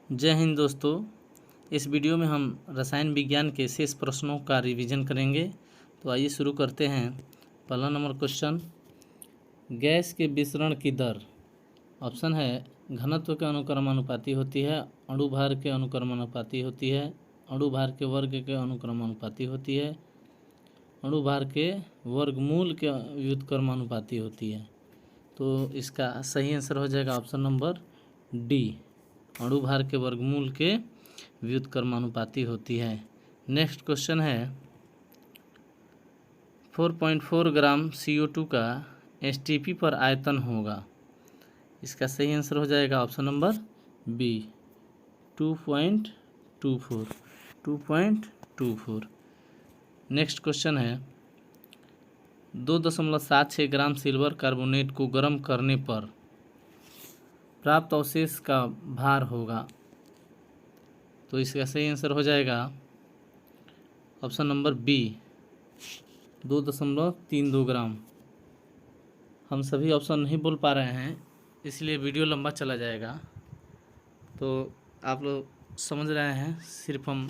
जय हिंद दोस्तों। इस वीडियो में हम रसायन विज्ञान के शेष प्रश्नों का रिवीजन करेंगे। तो आइए शुरू करते हैं। पहला नंबर क्वेश्चन, गैस के विसरण की दर। ऑप्शन है घनत्व के अनुक्रमानुपाती होती है, अणुभार के अनुक्रमानुपाती होती है, अणुभार के वर्ग के अनुक्रमानुपाती होती है, अणुभार के वर्गमूल के व्युत्क्रमानुपाती होती है। तो इसका सही आंसर हो जाएगा ऑप्शन नंबर डी, अणुभार के वर्गमूल के व्युत्क्रमानुपाती होती है। नेक्स्ट क्वेश्चन है 4.4 ग्राम CO2 का STP पर आयतन होगा। इसका सही आंसर हो जाएगा option number B, 2.24। Next question है 2.76 ग्राम सिल्वर कार्बोनेट को गर्म करने पर प्राप्त अवशेष का भार होगा। तो इसका सही आंसर हो जाएगा ऑप्शन नंबर बी, 2.32 ग्राम। हम सभी ऑप्शन नहीं बोल पा रहे हैं, इसलिए वीडियो लंबा चला जाएगा। तो आप लोग समझ रहे हैं, सिर्फ हम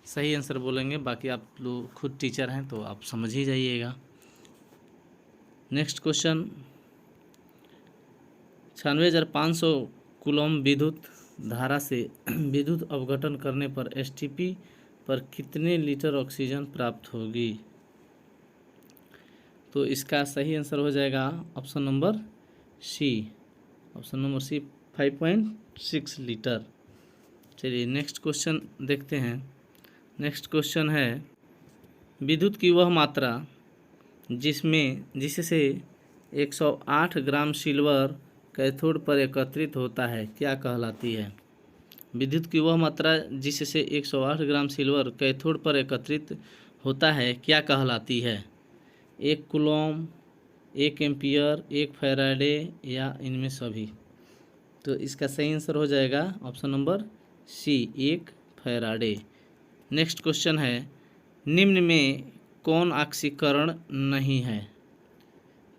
सही आंसर बोलेंगे, बाकी आप लोग खुद टीचर हैं तो आप समझ ही जाइएगा। नेक्स्ट क्वेश्चन 96,500 कूलम विद्युत धारा से विद्युत अपघटन करने पर STP पर कितने लीटर ऑक्सीजन प्राप्त होगी। तो इसका सही आंसर हो जाएगा ऑप्शन नंबर सी, 5.6 लीटर। चलिए नेक्स्ट क्वेश्चन देखते हैं। नेक्स्ट क्वेश्चन है विद्युत की वह मात्रा जिससे 108 ग्राम सिल्वर कैथोड पर एकत्रित होता है क्या कहलाती है। विद्युत की वह मात्रा जिससे 108 ग्राम सिल्वर कैथोड पर एकत्रित होता है क्या कहलाती है। 1 कूलम, 1 एम्पियर, 1 फैराडे या इनमें सभी। तो इसका सही आंसर हो जाएगा option number C, 1 faraday. Next question है निम्न में कौन ऑक्सीकरण नहीं है।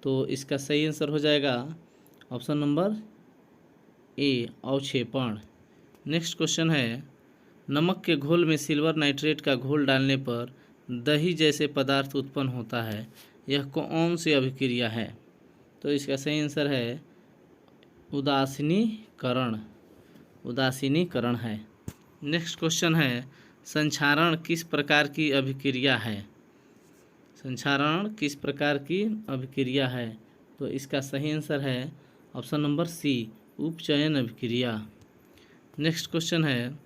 तो इसका सही आंसर हो जाएगा ऑप्शन नंबर ए, अवक्षेपण। नेक्स्ट क्वेश्चन है नमक के घोल में सिल्वर नाइट्रेट का घोल डालने पर दही जैसे पदार्थ उत्पन्न होता है, यह कौन सी अभिक्रिया है। तो इसका सही आंसर है उदासीनीकरण है। नेक्स्ट क्वेश्चन है संक्षारण किस प्रकार की अभिक्रिया है। संक्षारण किस प्रकार की अभिक्रिया है। तो इसका सही आंसर है ऑप्शन नंबर सी, उपचयन अभिक्रिया। नेक्स्ट क्वेश्चन है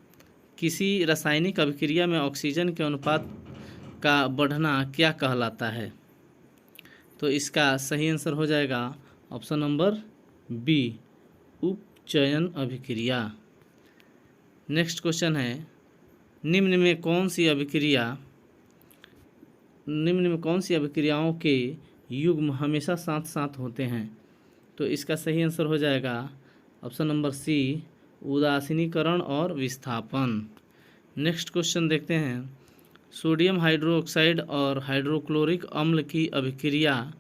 किसी रासायनिक अभिक्रिया में ऑक्सीजन के अनुपात का बढ़ना क्या कहलाता है। तो इसका सही आंसर हो जाएगा ऑप्शन नंबर बी, उपचयन अभिक्रिया। नेक्स्ट क्वेश्चन है निम्न में कौन सी अभिक्रियाओं के युग्म हमेशा साथ साथ होते हैं। तो इसका सही आंसर हो जाएगा ऑप्शन नंबर सी, उदासीनीकरण और विस्थापन। नेक्स्ट क्वेश्चन देखते हैं सोडियम हाइड्रोक्साइड और हाइड्रोक्लोरिक अम्ल की अभिक्रिया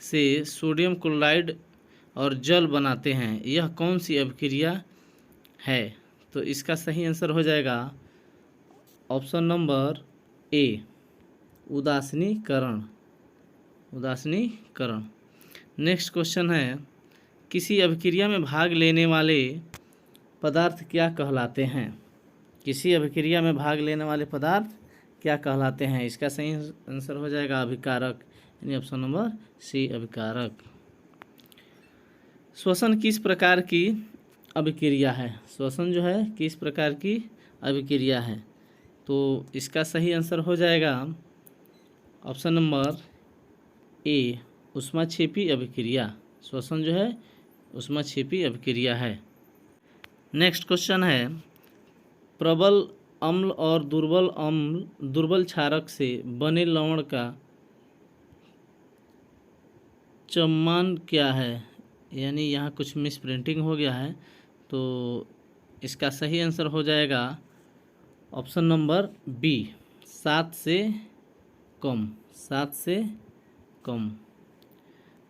से सोडियम क्लोराइड और जल बनाते हैं, यह कौन सी अभिक्रिया है। तो इसका सही आंसर हो जाएगा ऑप्शन नंबर ए, उदासीनीकरण। नेक्स्ट क्वेश्चन है किसी अभिक्रिया में भाग लेने वाले पदार्थ क्या कहलाते हैं। किसी अभिक्रिया में भाग लेने वाले पदार्थ क्या कहलाते हैं। इसका सही आंसर हो जाएगा अभिकारक, यानी ऑप्शन नंबर सी, अभिकारक। श्वसन किस प्रकार की अभिक्रिया है। श्वसन जो है किस प्रकार की अभिक्रिया है। तो इसका सही आंसर हो जाएगा ऑप्शन नंबर ए, ऊष्माक्षेपी अभिक्रिया। श्वसन जो है ऊष्माक्षेपी अभिक्रिया है। नेक्स्ट क्वेश्चन है प्रबल अम्ल और दुर्बल क्षारक से बने लवण का चममान क्या है। यानी यहाँ कुछ मिस प्रिंटिंग हो गया है। तो इसका सही आंसर हो जाएगा ऑप्शन नंबर बी, 7 से कम।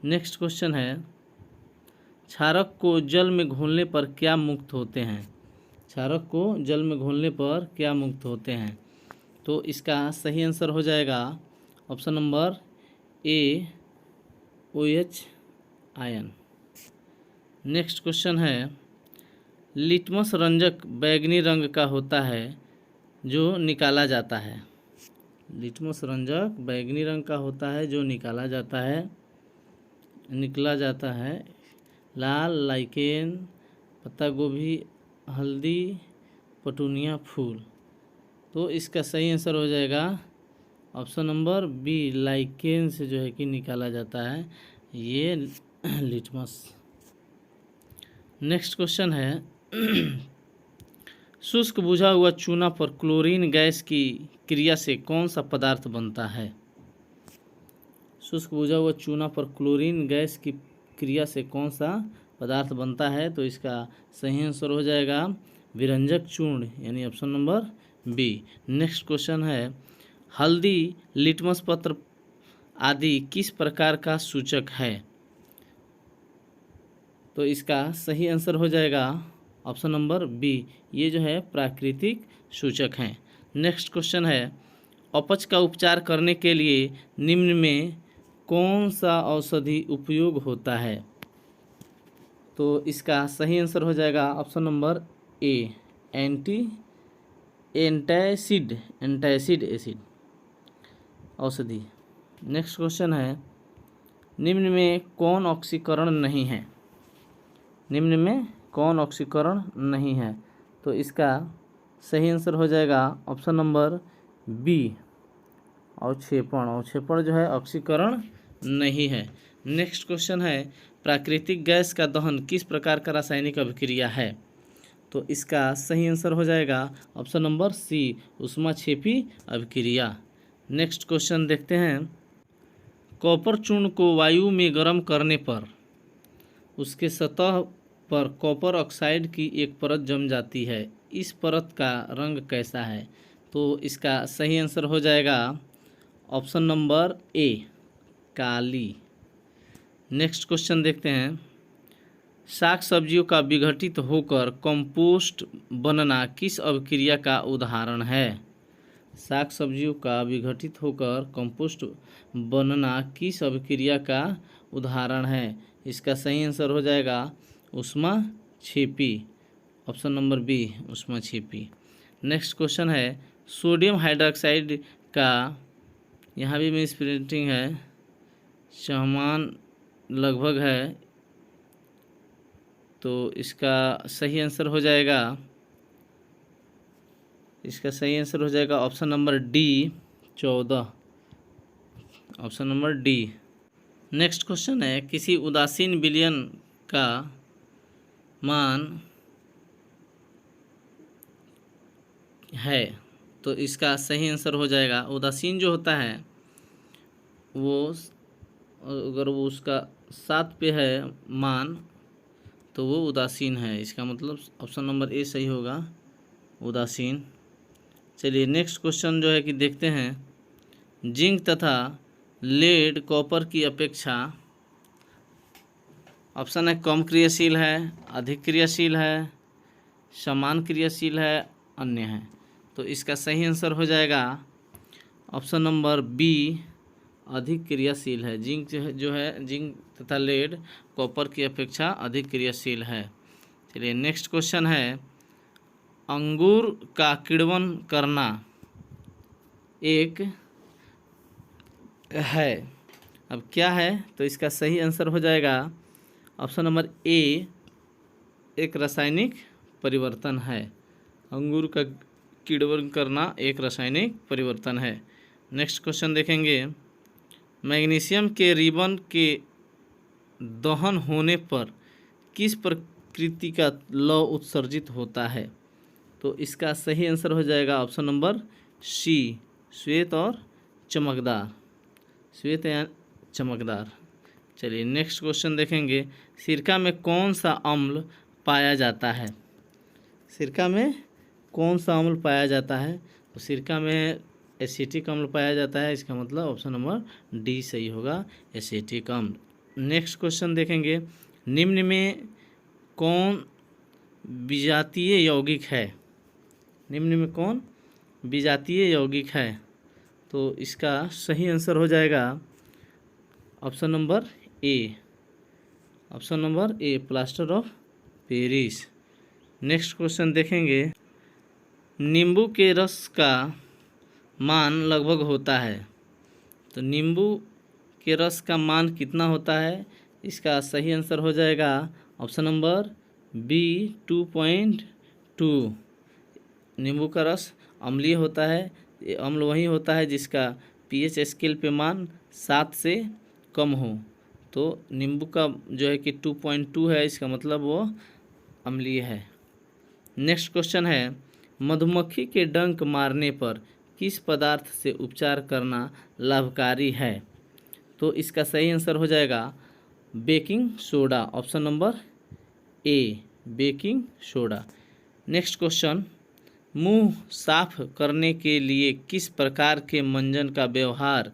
नेक्स्ट क्वेश्चन है क्षारक को जल में घोलने पर क्या मुक्त होते हैं। क्षारक को जल में घोलने पर क्या मुक्त होते हैं? तो इसका सही आंसर हो जाएगा ऑप्शन नंबर ए, OH आयन। नेक्स्ट क्वेश्चन है, लिटमस रंजक बैंगनी रंग का होता है जो निकाला जाता है। लिटमस रंजक बैंगनी रंग का होता है जो निकाला जाता है। लाल, लाइकेन, पत्ता गोभी, हल्दी, पटुनिया फूल। तो इसका सही आंसर हो जाएगा ऑप्शन नंबर बी, लाइकेन से जो है कि निकाला जाता है ये लिटमस। नेक्स्ट क्वेश्चन है, शुष्क बुझा हुआ चूना पर क्लोरीन गैस की क्रिया से कौन सा पदार्थ बनता है? शुष्क बुझा हुआ चूना पर क्लोरीन गैस की क्रिया से कौन सा पदार्थ बनता है? तो इसका सही आंसर हो जाएगा विरंजक चूर्ण, यानी option number B. Next question है, हल्दी, लिटमस पत्र आदि किस प्रकार का सूचक है? तो इसका सही आंसर हो जाएगा ऑप्शन नंबर बी, ये जो है प्राकृतिक सूचक हैं। नेक्स्ट क्वेश्चन है, अपच का उपचार करने के लिए निम्न में कौन सा औषधि उपयोग होता है? तो इसका सही आंसर हो जाएगा ऑप्शन नंबर ए, एंटासिड एसिड औषधि। नेक्स्ट क्वेश्चन है, निम्न में कौन ऑक्सीकरण नहीं है? निम्न में कौन ऑक्सीकरण नहीं है? तो इसका सही आंसर हो जाएगा ऑप्शन नंबर बी, अवक्षेपण जो है ऑक्सीकरण नहीं है। नेक्स्ट क्वेश्चन है, प्राकृतिक गैस का दहन किस प्रकार का रासायनिक अभिक्रिया है? तो इसका सही आंसर हो जाएगा ऑप्शन नंबर सी, ऊष्माक्षेपी अभिक्रिया। नेक्स्ट क्वेश्चन देखते हैं, कॉपर चूर्ण को वायु में गर्म करने पर उसके सतह पर कॉपर ऑक्साइड की एक परत जम जाती है, इस परत का रंग कैसा है? तो इसका सही आंसर हो जाएगा ऑप्शन नंबर ए, काली। नेक्स्ट क्वेश्चन देखते हैं, साग सब्जियों का विघटित होकर कंपोस्ट बनना किस अभिक्रिया का उदाहरण है? साग सब्जियों का विघटित होकर कंपोस्ट बनना किस अभिक्रिया का उदाहरण है? इसका सही आंसर हो जाएगा ऊष्माक्षेपी, ऑप्शन नंबर बी, ऊष्माक्षेपी। नेक्स्ट क्वेश्चन है, सोडियम हाइड्रोक्साइड का, यहाँ भी मिस प्रिंटिंग है, समान लगभग है, तो इसका सही आंसर हो जाएगा option number D, 14, option number D. Next question है, किसी उदासीन विलयन का मान है? तो इसका सही आंसर हो जाएगा, उदासीन जो होता है वो अगर वो उसका 7 पे है मान तो वो उदासीन है। इसका मतलब ऑप्शन नंबर ए सही होगा, उदासीन। चलिए नेक्स्ट क्वेश्चन जो है कि देखते हैं, जिंक तथा लेड कॉपर की अपेक्षा, ऑप्शन है कम क्रियाशील है, अधिक क्रियाशील है, समान क्रियाशील है, अन्य है। तो इसका सही आंसर हो जाएगा ऑप्शन नंबर बी, अधिक क्रियाशील है। जिंक जो है जिंक तथा लेड कॉपर की अपेक्षा अधिक क्रियाशील है। चलिए नेक्स्ट क्वेश्चन है, अंगूर का किण्वन करना एक है, अब क्या है? तो इसका सही आंसर हो जाएगा ऑप्शन नंबर ए, एक रासायनिक परिवर्तन है। अंगूर का किण्वन करना एक रासायनिक परिवर्तन है। नेक्स्ट क्वेश्चन देखेंगे, मैग्नीशियम के रिबन के दहन होने पर किस प्रकृति का लौह उत्सर्जित होता है? तो इसका सही आंसर हो जाएगा ऑप्शन नंबर सी, श्वेत और चमकदार, श्वेत या चमकदार। चलिए नेक्स्ट क्वेश्चन देखेंगे, सिरका में कौन सा अम्ल पाया जाता है? सिरका में कौन सा अम्ल पाया जाता है? तो सिरका में एसिटिक अम्ल पाया जाता है, इसका मतलब ऑप्शन नंबर डी सही होगा, एसिटिक अम्ल। नेक्स्ट क्वेश्चन देखेंगे, निम्न में कौन विजातीय यौगिक है? निम्न में कौन विजातीय यौगिक है? तो इसका सही आंसर हो जाएगा option number A. Option number A, plaster of Paris. Next question देखेंगे, नींबू के रस का मान लगभग होता है। तो नींबू के रस का मान कितना होता है? इसका सही आंसर हो जाएगा ऑप्शन नंबर बी, 2.2। नींबू का रस अम्लीय होता है। ये अम्ल वही होता है जिसका पीएच स्केल पे मान 7 से कम हो। तो नींबू का जो है कि 2.2 है, इसका मतलब वो अम्लीय है। नेक्स्ट क्वेश्चन है, मधुमक्खी के डंक मारने पर किस पदार्थ से उपचार करना लाभकारी है? तो इसका सही आंसर हो जाएगा बेकिंग सोडा। ऑप्शन नंबर ए, बेकिंग सोडा। नेक्स्ट क्वेश्चन, मुंह साफ करने के लिए किस प्रकार के मंजन का व्यवहार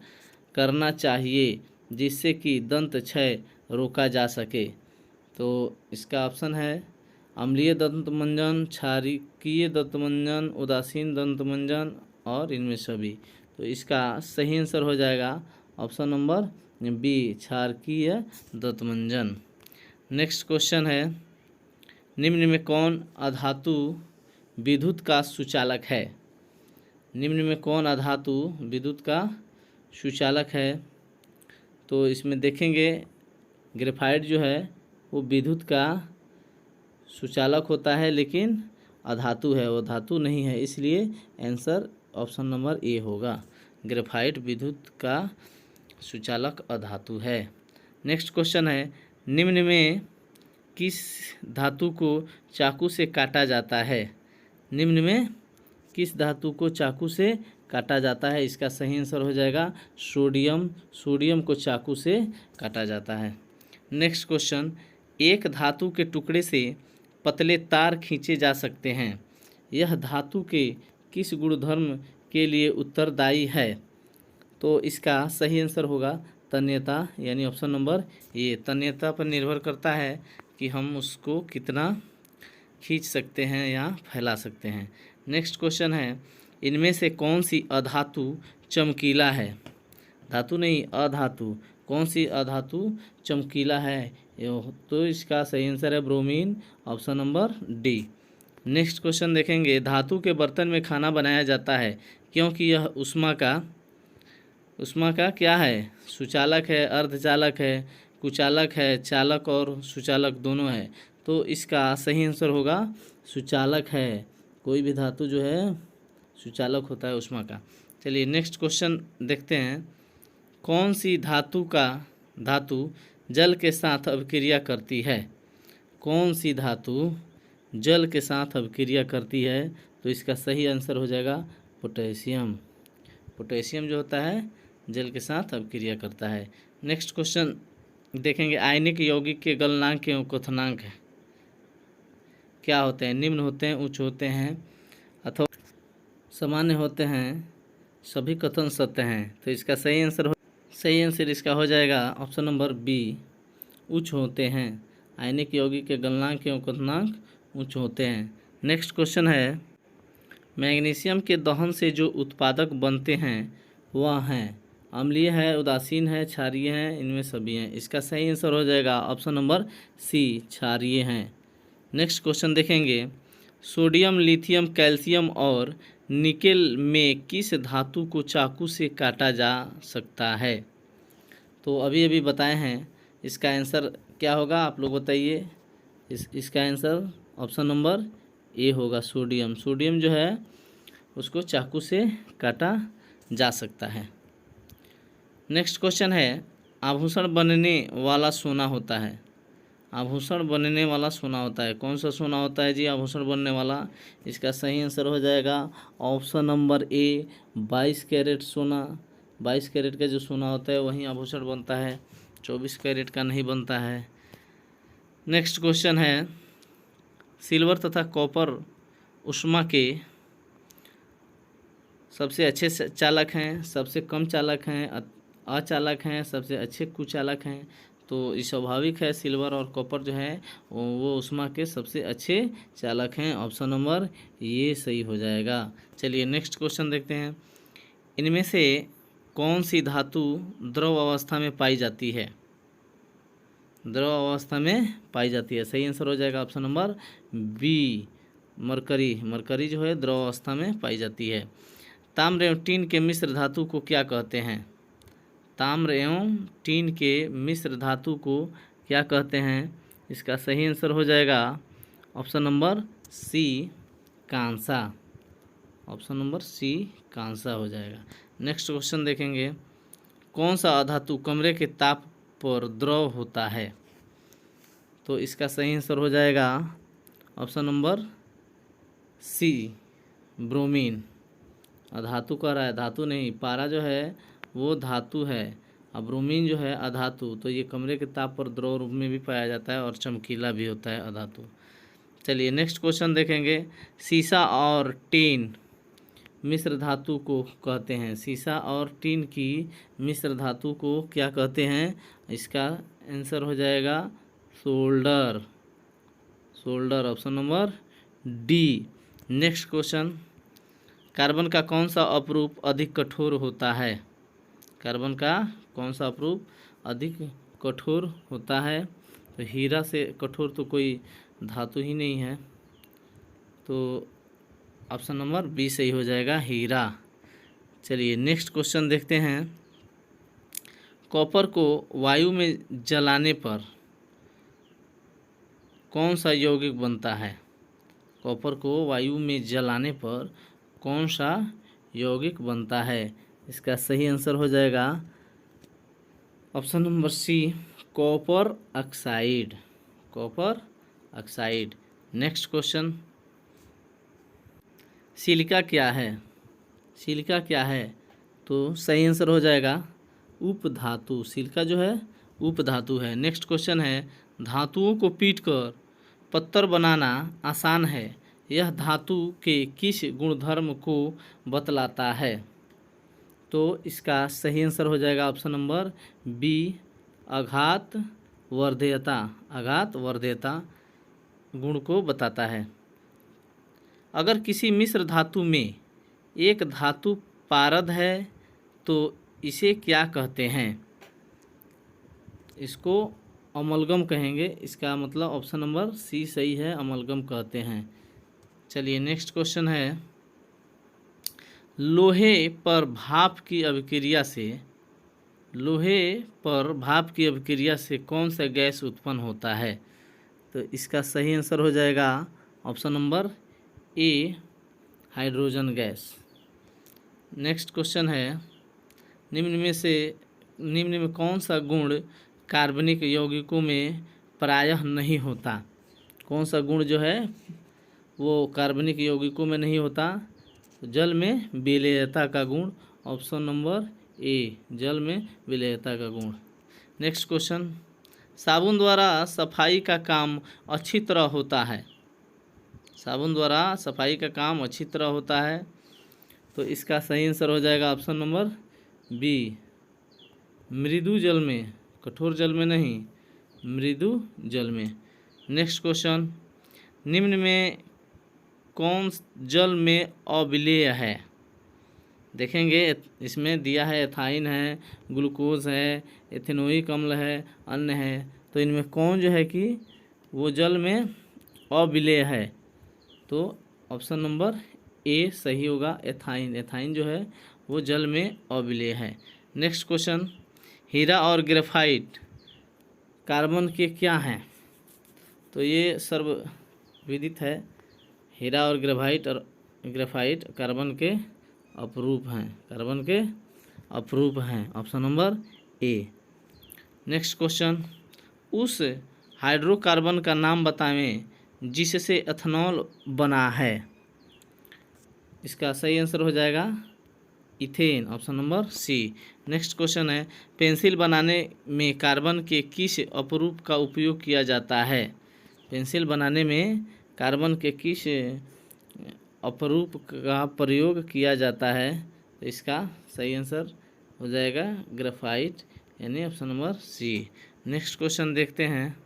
करना चाहिए जिससे कि दंत क्षय रोका जा सके? तो इसका ऑप्शन है अम्लीय दंत मंजन, क्षारकीय दंत मंजन, उदासीन दंत मंजन और इनमें सभी। तो इसका सही आंसर हो जाएगा ऑप्शन नंबर बी, क्षारकीय दंत मंजन। नेक्स्ट क्वेश्चन है, निम्न में कौन अधातु विद्युत का सुचालक है? निम्न में कौन अधातु विद्युत का सुचालक है? तो इसमें देखेंगे ग्रेफाइट जो है वो विद्युत का सुचालक होता है, लेकिन अधातु है, वो धातु नहीं है, इसलिए आंसर ऑप्शन नंबर ए होगा। ग्रेफाइट विद्युत का सुचालक अधातु है। नेक्स्ट क्वेश्चन है, निम्न में किस धातु को चाकू से काटा जाता है? निम्न में किस धातु को चाकू से काटा जाता है? इसका सही आंसर हो जाएगा सोडियम। सोडियम को चाकू से काटा जाता है। नेक्स्ट क्वेश्चन, एक धातु के टुकड़े से पतले तार खींचे जा सकते हैं, यह धातु के किस गुणधर्म के लिए उत्तरदायी है? तो इसका सही आंसर होगा तन्यता, यानी ऑप्शन नंबर ए। तन्यता पर निर्भर करता है कि हम उसको कितना खींच सकते हैं या फैला सकते हैं। नेक्स्ट क्वेश्चन है, इनमें से कौन सी अधातु चमकीला है? धातु नहीं, अधातु। कौन सी अधातु चमकीला है? तो इसका सही आंसर है bromine. Option number D. Next question देखेंगे, धातु के बर्तन में खाना बनाया जाता है क्योंकि यह उष्मा का क्या है? सुचालक है, अर्धचालक है, कुचालक है, चालक और सुचालक दोनों है। तो इसका सही आंसर होगा सुचालक है। कोई भी धातु जो है सुचालक होता है उष्मा का। चलिए नेक्स्ट क्वेश्चन देखते हैं, कौन सी धातु जल के साथ अभिक्रिया करती है? कौन सी धातु जल के साथ अभिक्रिया करती है? तो इसका सही आंसर हो जाएगा पोटेशियम। पोटेशियम जो होता है जल के साथ अभिक्रिया करता है। नेक्स्ट क्वेश्चन देखेंगे, आयनिक यौगिक के गलनांक एवं क्वथनांक क्या होते हैं? निम्न होते हैं, उच्च होते हैं अथवा सामान्य होते हैं, सभी कथन सत्य हैं। तो इसका सही आंसर इसका हो जाएगा ऑप्शन नंबर बी, उच्च होते हैं। आयनिक यौगिक के गलनांक एवं क्वथनांक उच्च होते हैं। नेक्स्ट क्वेश्चन है, मैग्नीशियम के दहन से जो उत्पादक बनते हैं वह हैं अम्लीय है, उदासीन है, क्षारीय हैं, इनमें सभी हैं। इसका सही आंसर हो जाएगा ऑप्शन नंबर सी, क्षारीय हैं। नेक्स्ट क्वेश्चन देखेंगे, सोडियम, लिथियम, कैल्शियम और निकेल में किस धातु को चाकू से काटा जा सकता है? तो अभी बताए हैं, इसका आंसर क्या होगा आप लोग बताइए। इसका आंसर ऑप्शन नंबर ए होगा, सोडियम। सोडियम जो है उसको चाकू से काटा जा सकता है। नेक्स्ट क्वेश्चन है, आभूषण बनने वाला सोना होता है। आभूषण बनने वाला सोना होता है, कौन सा सोना होता है जी आभूषण बनने वाला? इसका सही आंसर हो जाएगा ऑप्शन नंबर ए, 22 कैरेट सोना। 22 कैरेट का जो सोना होता है वही आभूषण बनता है, 24 कैरेट का नहीं बनता है। नेक्स्ट क्वेश्चन है, सिल्वर तथा कॉपर उष्मा के सबसे अच्छे चालक हैं, सबसे कम चालक हैं, अचालक हैं, सबसे अच्छे कुचालक हैं। तो ये स्वाभाविक है, सिल्वर और कॉपर जो है वो ऊष्मा के सबसे अच्छे चालक हैं। ऑप्शन नंबर ये सही हो जाएगा। चलिए नेक्स्ट क्वेश्चन देखते हैं। इनमें से कौन सी धातु द्रव अवस्था में पाई जाती है? द्रव अवस्था में पाई जाती है, सही आंसर हो जाएगा option number B, mercury. Mercury जो है द्रव अवस्था में पाई जाती है। ताम्र एवं टीन के मिश्र धातु को क्या कहते हैं? ताम्र एवं टीन के मिश्र धातु को क्या कहते हैं? इसका सही आंसर हो जाएगा ऑप्शन नंबर सी, कांसा। ऑप्शन नंबर सी, कांसा हो जाएगा। नेक्स्ट क्वेश्चन देखेंगे। कौन सा अधातु कमरे के ताप पर द्रव होता है? तो इसका सही आंसर हो जाएगा ऑप्शन नंबर सी, ब्रोमीन। अधातु कह रहा है, धातु नहीं, पारा जो है वो धातु है, अब ब्रोमीन जो है अधातु। तो ये कमरे के ताप पर द्रव रूप में भी पाया जाता है और चमकीला भी होता है अधातु। चलिए नेक्स्ट क्वेश्चन देखेंगे। सीसा और टीन मिश्र धातु को कहते हैं। सीसा और टीन की मिश्र धातु को क्या कहते हैं? इसका आंसर हो जाएगा solder. Solder, option number D. Next question. Carbon का कौन सा अपरूप अधिक कठोर होता है? कार्बन का कौन सा अपरूप अधिक कठोर होता है? तो हीरा से कठोर तो कोई धातु ही नहीं है, तो ऑप्शन नंबर बी सही हो जाएगा, हीरा। चलिए नेक्स्ट क्वेश्चन देखते हैं। कॉपर को वायु में जलाने पर कौन सा यौगिक बनता है? कॉपर को वायु में जलाने पर कौन सा यौगिक बनता है? इसका सही आंसर हो जाएगा option number C, copper oxide. Copper oxide. Next question. Silica क्या है? सिलिका क्या है? तो सही आंसर हो जाएगा उपधातु। सिलिका जो है उपधातु है। नेक्स्ट क्वेश्चन है। धातुओं को पीटकर पत्थर बनाना आसान है, यह धातु के किस गुणधर्म को बतलाता है? तो इसका सही आंसर हो जाएगा ऑप्शन नंबर बी, आघात वर्धेयता। आघात वर्धेयता गुण को बताता है। अगर किसी मिश्र धातु में एक धातु पारद है तो इसे क्या कहते हैं? इसको अमलगम कहेंगे। इसका मतलब ऑप्शन नंबर सी सही है, अमलगम कहते हैं। चलिए नेक्स्ट क्वेश्चन है। लोहे पर भाप की अभिक्रिया से कौन सा गैस उत्पन्न होता है? तो इसका सही आंसर हो जाएगा ऑप्शन नंबर ए, हाइड्रोजन गैस। नेक्स्ट क्वेश्चन है। निम्न में कौन सा गुण कार्बनिक यौगिकों में प्रायः नहीं होता? कौन सा गुण जो है वो कार्बनिक यौगिकों में नहीं होता? जल में विलेयता का गुण, ऑप्शन नंबर ए, जल में विलेयता का गुण। Next question. साबुन द्वारा सफाई का काम अच्छी तरह होता है। साबुन द्वारा सफाई का काम अच्छी तरह होता है, तो इसका सही आंसर हो जाएगा ऑप्शन नंबर बी, मृदु जल में, कठोर जल में नहीं, मृदु जल में। Next question. निम्न में कौन जल में अविलेय है? देखेंगे इसमें दिया है एथाइन है, ग्लूकोज है, एथेनोइक अम्ल है, अन्य है। तो इनमें कौन जो है कि वो जल में अविलेय है? तो ऑप्शन नंबर ए सही होगा, एथाइन। एथाइन जो है वो जल में अविलेय है। Next question. हीरा और ग्रेफाइट कार्बन के क्या हैं? तो ये सर्वविदित है। हीरा और ग्रेफाइट कार्बन के अपरूप हैं। कार्बन के अपरूप हैं, ऑप्शन नंबर ए। Next question. उस हाइड्रोकार्बन का नाम बताएं जिससे एथेनॉल बना है। इसका सही आंसर हो जाएगा ethane, option number C. Next question है। पेंसिल बनाने में कार्बन के किस अपरूप का उपयोग किया जाता है? पेंसिल बनाने में कार्बन के किस अपरूप का प्रयोग किया जाता है? तो इसका सही आंसर हो जाएगा ग्रेफाइट, यानी option number C. Next question देखते हैं।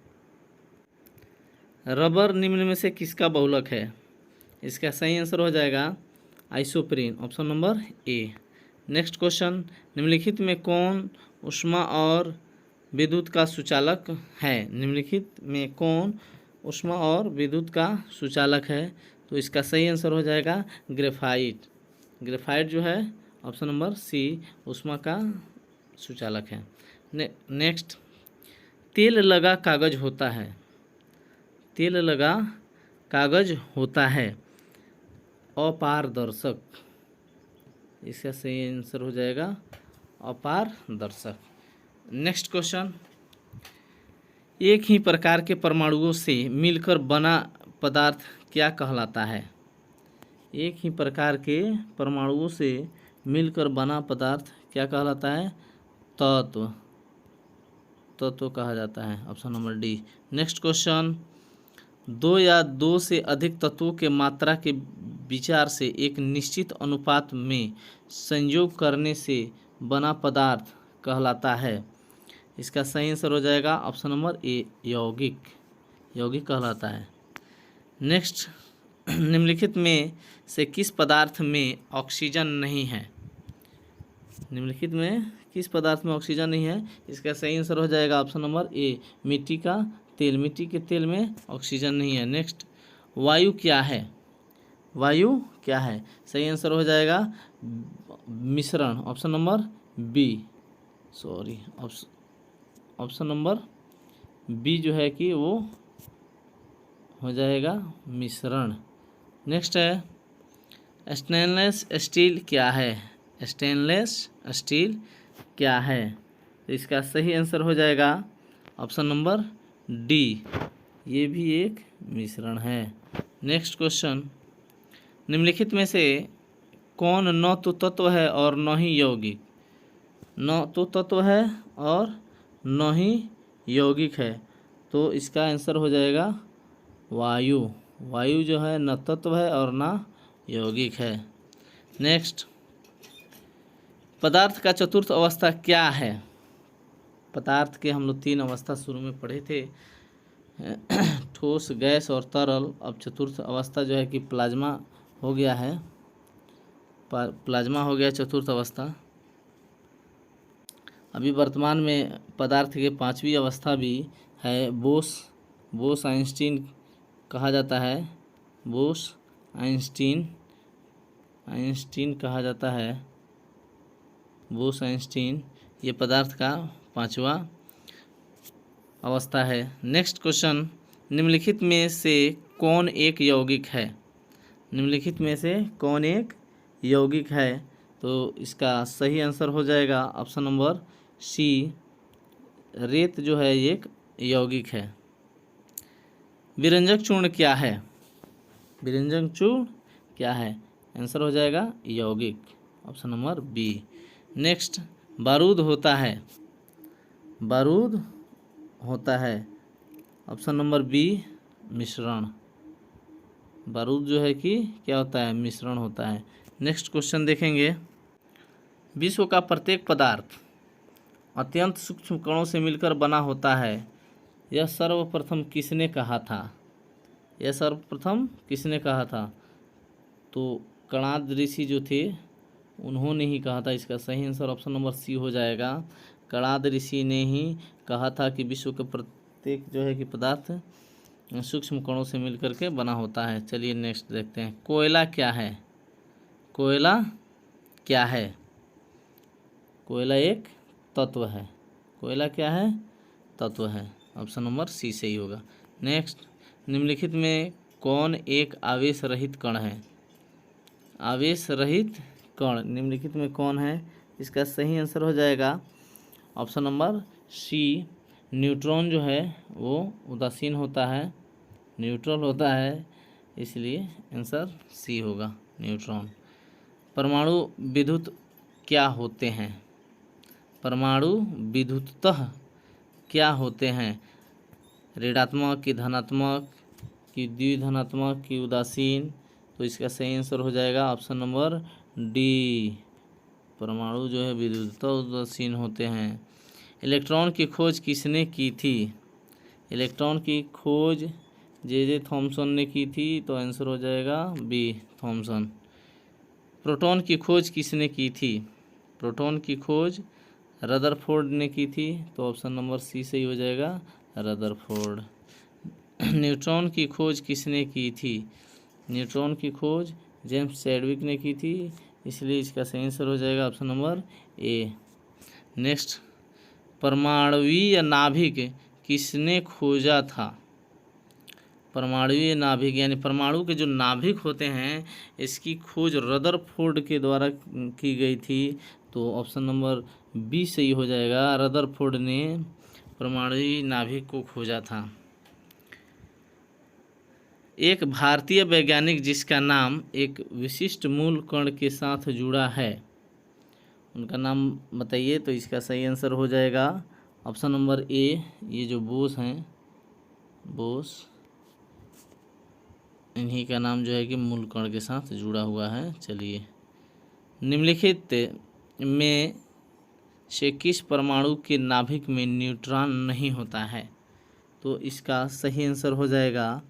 रबर निम्न में से किसका बहुलक है? इसका सही आंसर हो जाएगा आइसोप्रीन, ऑप्शन नंबर ए। नेक्स्ट क्वेश्चन, निम्नलिखित में कौन ऊष्मा और विद्युत का सुचालक है? निम्नलिखित में कौन ऊष्मा और विद्युत का सुचालक है? तो इसका सही आंसर हो जाएगा ग्रेफाइट। ग्रेफाइट जो है ऑप्शन नंबर सी ऊष्मा का सुचालक है। नेक्स्ट, तेल लगा कागज होता है। तेल लगा कागज होता है अपारदर्शक। इसका सही आंसर हो जाएगा अपारदर्शक। नेक्स्ट क्वेश्चन, एक ही प्रकार के परमाणुओं से मिलकर बना पदार्थ क्या कहलाता है? एक ही प्रकार के परमाणुओं से मिलकर बना पदार्थ क्या कहलाता है? तत्व। तत्व कहा जाता है, option number D. Next question, दो या दो से अधिक तत्वों के मात्रा के विचार से एक निश्चित अनुपात में संयोग करने से बना पदार्थ कहलाता है। इसका सही आंसर हो जाएगा ऑप्शन नंबर ए यौगिक। यौगिक कहलाता है। नेक्स्ट, निम्नलिखित में से किस पदार्थ में ऑक्सीजन नहीं है? निम्नलिखित में किस पदार्थ में ऑक्सीजन नहीं है? इसका सही आंसर हो जाएगा ऑप्शन नंबर ए मिट्टी का तेल। मिट्टी के तेल में ऑक्सीजन नहीं है। नेक्स्ट, वायु क्या है? वायु क्या है? सही आंसर हो जाएगा मिश्रण, option number B. Sorry, option number B जो है कि वो हो जाएगा मिश्रण। नेक्स्ट है, स्टेनलेस स्टील क्या है? स्टेनलेस स्टील क्या है? तो इसका सही आंसर हो जाएगा ऑप्शन नंबर डी, ये भी एक मिश्रण है। नेक्स्ट क्वेश्चन, निम्नलिखित में से कौन न तो तत्व है और न ही यौगिक? न तो तत्व है और न ही यौगिक है, तो इसका आंसर हो जाएगा वायु। वायु जो है न तत्व है और न यौगिक है। नेक्स्ट, पदार्थ का चतुर्थ अवस्था क्या है? पदार्थ के हम लोग 3 अवस्था शुरू में पढ़े थे, ठोस, गैस और तरल। अब चतुर्थ अवस्था जो है कि प्लाज्मा हो गया है। प्लाज्मा हो गया चतुर्थ अवस्था। अभी वर्तमान में पदार्थ के 5वीं अवस्था भी है, बोस आइंस्टीन कहा जाता है। बोस आइंस्टीन कहा जाता है। बोस आइंस्टीन ये पदार्थ का 5वां अवस्था है। नेक्स्ट क्वेश्चन, निम्नलिखित में से कौन एक यौगिक है? निम्नलिखित में से कौन एक यौगिक है? तो इसका सही आंसर हो जाएगा ऑप्शन नंबर सी, रेत जो है एक यौगिक है। विरंजक चूर्ण क्या है? विरंजक चूर्ण क्या है? आंसर हो जाएगा यौगिक, ऑप्शन नंबर बी। नेक्स्ट, बारूद होता है। बारूद होता है, ऑप्शन नंबर बी मिश्रण। बारूद जो है कि क्या होता है? मिश्रण होता है। नेक्स्ट क्वेश्चन देखेंगे, विश्व का प्रत्येक पदार्थ अत्यंत सूक्ष्म कणों से मिलकर बना होता है, यह सर्वप्रथम किसने कहा था? यह सर्वप्रथम किसने कहा था? तो कणाद ऋषि जो थे उन्होंने ही कहा था। इसका सही आंसर ऑप्शन नंबर सी हो जाएगा। कणाद ऋषि ने ही कहा था कि विश्व के प्रत्येक जो है कि पदार्थ सूक्ष्म कणों से मिलकर के बना होता है। चलिए नेक्स्ट देखते हैं, कोयला क्या है? कोयला क्या है? कोयला एक तत्व है। कोयला क्या है? तत्व है, ऑप्शन नंबर सी सही होगा। नेक्स्ट, निम्नलिखित में कौन एक आवेश रहित कण है? आवेश रहित कण निम्नलिखित में कौन है? इसका सही आंसर हो जाएगा ऑप्शन नंबर सी, न्यूट्रॉन जो है वो उदासीन होता है, न्यूट्रल होता है, इसलिए आंसर सी होगा न्यूट्रॉन। परमाणु विद्युत क्या होते हैं? परमाणु विद्युततः क्या होते हैं? ऋणात्मक कि धनात्मक कि द्विधनात्मक कि उदासीन? तो इसका सही आंसर हो जाएगा ऑप्शन नंबर डी, परमाणु जो है विद्युततः उदासीन होते हैं। इलेक्ट्रॉन की खोज किसने की थी? इलेक्ट्रॉन की खोज जे थॉमसन ने की थी, तो आंसर हो जाएगा बी थॉमसन। प्रोटॉन की खोज किसने की थी? प्रोटॉन की खोज रदरफोर्ड ने की थी, तो ऑप्शन नंबर सी सही हो जाएगा, रदरफोर्ड। न्यूट्रॉन की खोज किसने की थी? न्यूट्रॉन की खोज जेम्स चैडविक ने की थी, इसलिए इसका सही आंसर हो जाएगा ऑप्शन नंबर ए। नेक्स्ट, परमाणुवीय नाभिक किसने खोजा था? परमाणुवीय नाभिक यानी परमाणु के जो नाभिक होते हैं, इसकी खोज रदरफोर्ड के द्वारा की गई थी, तो ऑप्शन नंबर बी सही हो जाएगा, रदरफोर्ड ने परमाणुवीय नाभिक को खोजा था। एक भारतीय वैज्ञानिक जिसका नाम एक विशिष्ट मूल कण के साथ जुड़ा है, उनका नाम बताइए, तो इसका सही आंसर हो जाएगा ऑप्शन नंबर ए, ये जो बोस हैं, बोस, इन्हीं का नाम जो है कि मूल कण के साथ जुड़ा हुआ है। चलिए, निम्नलिखित में से किस परमाणु के नाभिक में न्यूट्रॉन नहीं होता है? तो इसका सही आंसर हो जाएगा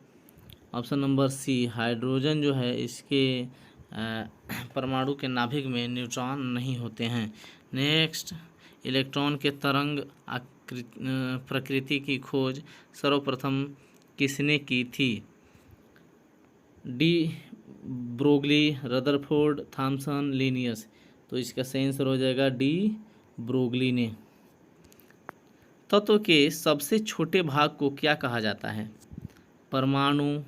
ऑप्शन नंबर सी, हाइड्रोजन जो है इसके परमाणु के नाभिक में न्यूट्रॉन नहीं होते हैं। नेक्स्ट, इलेक्ट्रॉन के तरंग प्रकृति की खोज सर्वप्रथम किसने की थी? De Broglie, Rutherford, Thomson, Linnaeus, तो इसका सही आंसर हो जाएगा डी ब्रोगली ने। तत्व के सबसे छोटे भाग को क्या कहा जाता है? परमाणु,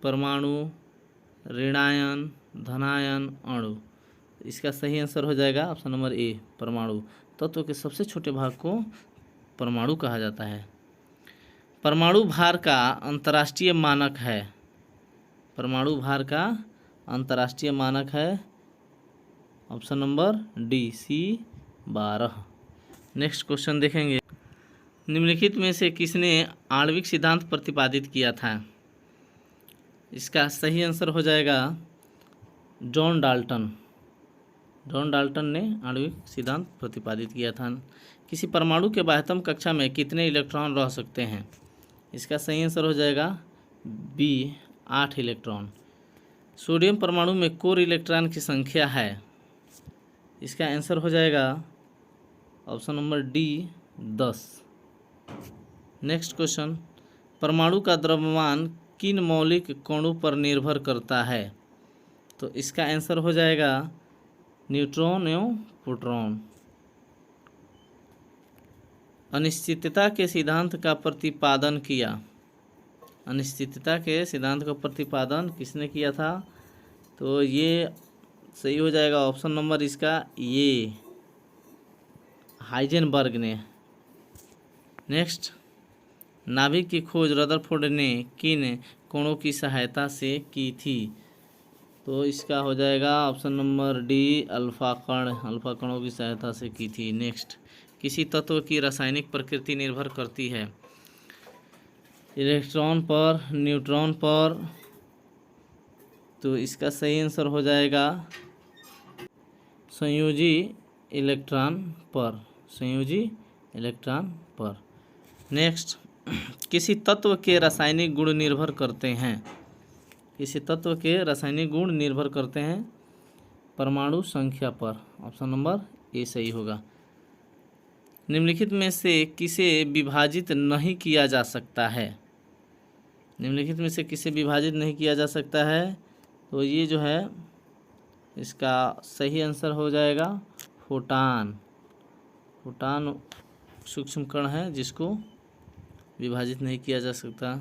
परमाणु, ऋणायन, धनायन, अणु, इसका सही आंसर हो जाएगा ऑप्शन नंबर ए, परमाणु। तत्व के सबसे छोटे भाग को परमाणु कहा जाता है। परमाणु भार का अंतर्राष्ट्रीय मानक है, परमाणु भार का अंतर्राष्ट्रीय मानक है option number D, C12। Next question देखेंगे, निम्नलिखित में से किसने आणविक सिद्धांत प्रतिपादित किया था? इसका सही आंसर हो जाएगा जॉन डाल्टन। जॉन डाल्टन ने आणविक सिद्धांत प्रतिपादित किया था। किसी परमाणु के बाह्यतम कक्षा में कितने इलेक्ट्रॉन रह सकते हैं? इसका सही आंसर हो जाएगा बी, 8 इलेक्ट्रॉन। सोडियम परमाणु में कोर इलेक्ट्रॉन की संख्या है, इसका आंसर हो जाएगा option number D, 10। Next question, परमाणु का द्रव्यमान किन मौलिक कणों पर निर्भर करता है? तो इसका आंसर हो जाएगा न्यूट्रॉन एवं प्रोटॉन। अनिश्चितता के सिद्धांत का प्रतिपादन किया, अनिश्चितता के सिद्धांत का प्रतिपादन किसने किया था? तो ये सही हो जाएगा ऑप्शन नंबर इसका ये, हाइजेनबर्ग ने। नेक्स्ट, नाभिक की खोज रदरफोर्ड ने किन कणों की सहायता से की थी? तो इसका हो जाएगा ऑप्शन नंबर डी, अल्फा कण, अल्फा कणों की सहायता से की थी। नेक्स्ट, किसी तत्व की रासायनिक प्रकृति निर्भर करती है इलेक्ट्रॉन पर, न्यूट्रॉन पर, तो इसका सही आंसर हो जाएगा संयोजी इलेक्ट्रॉन पर, संयोजी इलेक्ट्रॉन पर। नेक्स्ट, किसी तत्व के रासायनिक गुण निर्भर करते हैं, किसी तत्व के रासायनिक गुण निर्भर करते हैं परमाणु संख्या पर, ऑप्शन नंबर ए सही होगा। निम्नलिखित में से किसे विभाजित नहीं किया जा सकता है? निम्नलिखित में से किसे विभाजित नहीं किया जा सकता है? तो ये जो है इसका सही आंसर हो जाएगा फोटान। फोटान सूक्ष्म कण है जिसको विभाजित नहीं किया जा सकता।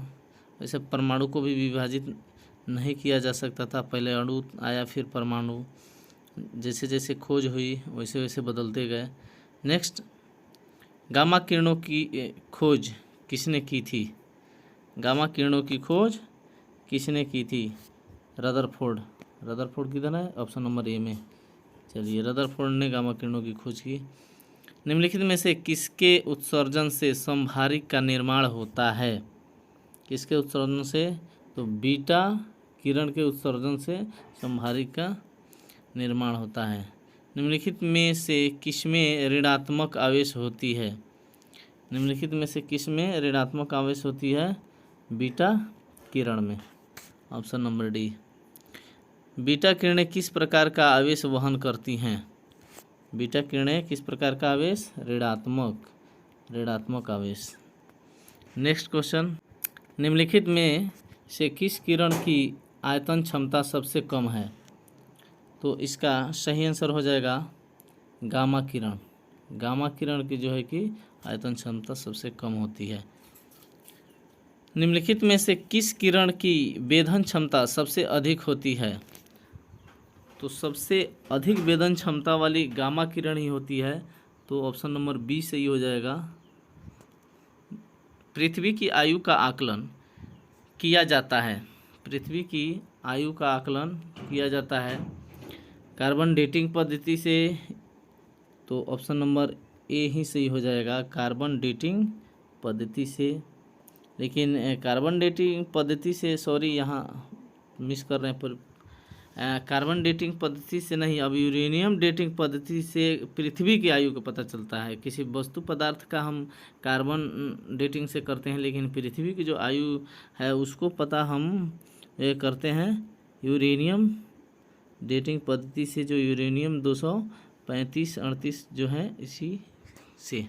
वैसे परमाणु को भी विभाजित नहीं किया जा सकता था, पहले अणु आया फिर परमाणु, जैसे जैसे खोज हुई वैसे वैसे बदलते गए। नेक्स्ट, गामा किरणों की खोज किसने की थी? गामा किरणों की खोज किसने की थी? रदरफोर्ड। रदरफोर्ड किधर है? ऑप्शन नंबर ए में। चलिए, रदरफोर्ड ने गामा किरणों की खोज की। निम्नलिखित में से किसके उत्सर्जन से समभारिक का निर्माण होता है? किसके उत्सर्जन से? तो बीटा किरण के उत्सर्जन से समभारिक का निर्माण होता है। निम्नलिखित में से किसमें ऋणात्मक आवेश होती है? निम्नलिखित में से किसमें ऋणात्मक आवेश होती है? बीटा किरण में। Option number D. बीटा किरणें किस प्रकार का आवेश वहन करती हैं? बीटा किरणें किस प्रकार का आवेश? ऋणात्मक आवेश। नेक्स्ट क्वेश्चन, निम्नलिखित में से किस किरण की आयतन क्षमता सबसे कम है? तो इसका सही आंसर हो जाएगा गामा किरण। गामा किरण की जो है कि आयतन क्षमता सबसे कम होती है। निम्नलिखित में से किस किरण की वेधन क्षमता सबसे अधिक होती है? तो सबसे अधिक वेधन क्षमता वाली गामा किरण ही होती है। तो ऑप्शन नंबर बी सही हो जाएगा। पृथ्वी की आयु का आकलन किया जाता है। पृथ्वी की आयु का आकलन किया जाता है कार्बन डेटिंग पद्धति से। तो ऑप्शन नंबर ए ही सही हो जाएगा, कार्बन डेटिंग पद्धति से। लेकिन कार्बन डेटिंग पद्धति से, सॉरी यहाँ मिस कर रहे हैं, पर कार्बन डेटिंग पद्धति से नहीं, अब यूरेनियम डेटिंग पद्धति से पृथ्वी की आयु का पता चलता है। किसी वस्तु पदार्थ का हम कार्बन डेटिंग से करते हैं, लेकिन पृथ्वी की जो आयु है उसको पता हम करते हैं यूरेनियम डेटिंग पद्धति से, जो यूरेनियम 235-38 जो है इसी से।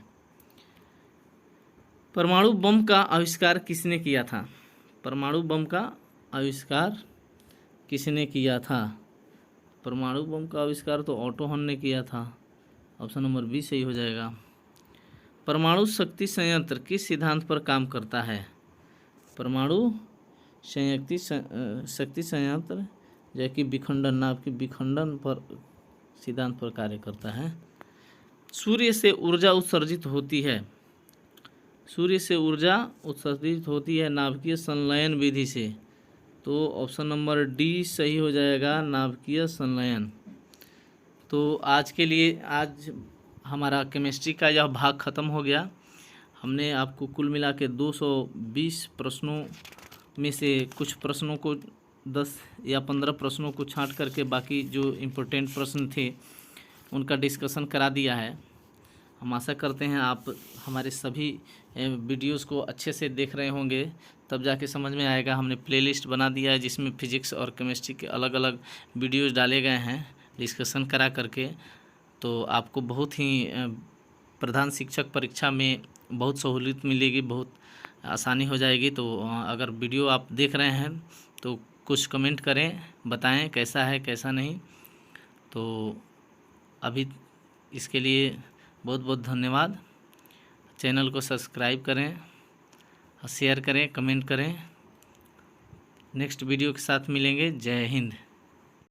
परमाणु बम का आविष्कार किसने किया था? परमाणु बम का आविष्कार किसने किया था? परमाणु बम का आविष्कार तो ऑटो हन ने किया था। ऑप्शन नंबर बी सही हो जाएगा। परमाणु शक्ति संयंत्र किस सिद्धांत पर काम करता है? परमाणु शक्ति संयंत्र जो कि विखंडन, नाभ के विखंडन पर सिद्धांत पर कार्य करता है। सूर्य से ऊर्जा उत्सर्जित होती है। सूर्य से ऊर्जा उत्सर्जित होती है नाभिकीय संलयन विधि से। तो ऑप्शन नंबर डी सही हो जाएगा, नाभिकीय संलयन। तो आज के लिए, आज हमारा केमिस्ट्री का यह भाग ख़त्म हो गया। हमने आपको कुल मिला के 220 प्रश्नों में से कुछ प्रश्नों को 10 या 15 प्रश्नों को छांट करके बाकी जो इम्पोर्टेंट प्रश्न थे उनका डिस्कशन करा दिया है। हम आशा करते हैं आप हमारे सभी वीडियोस को अच्छे से देख रहे होंगे, तब जाके समझ में आएगा। हमने प्लेलिस्ट बना दिया है जिसमें फिजिक्स और केमिस्ट्री के अलग अलग वीडियोस डाले गए हैं डिस्कशन करा करके। तो आपको बहुत ही प्रधान शिक्षक परीक्षा में बहुत सहूलियत मिलेगी, बहुत आसानी हो जाएगी। तो अगर वीडियो आप देख रहे हैं तो कुछ कमेंट करें, बताएं कैसा है कैसा नहीं। तो अभी इसके लिए बहुत बहुत धन्यवाद। चैनल को सब्सक्राइब करें, शेयर करें, कमेंट करें। नेक्स्ट वीडियो के साथ मिलेंगे। जय हिंद।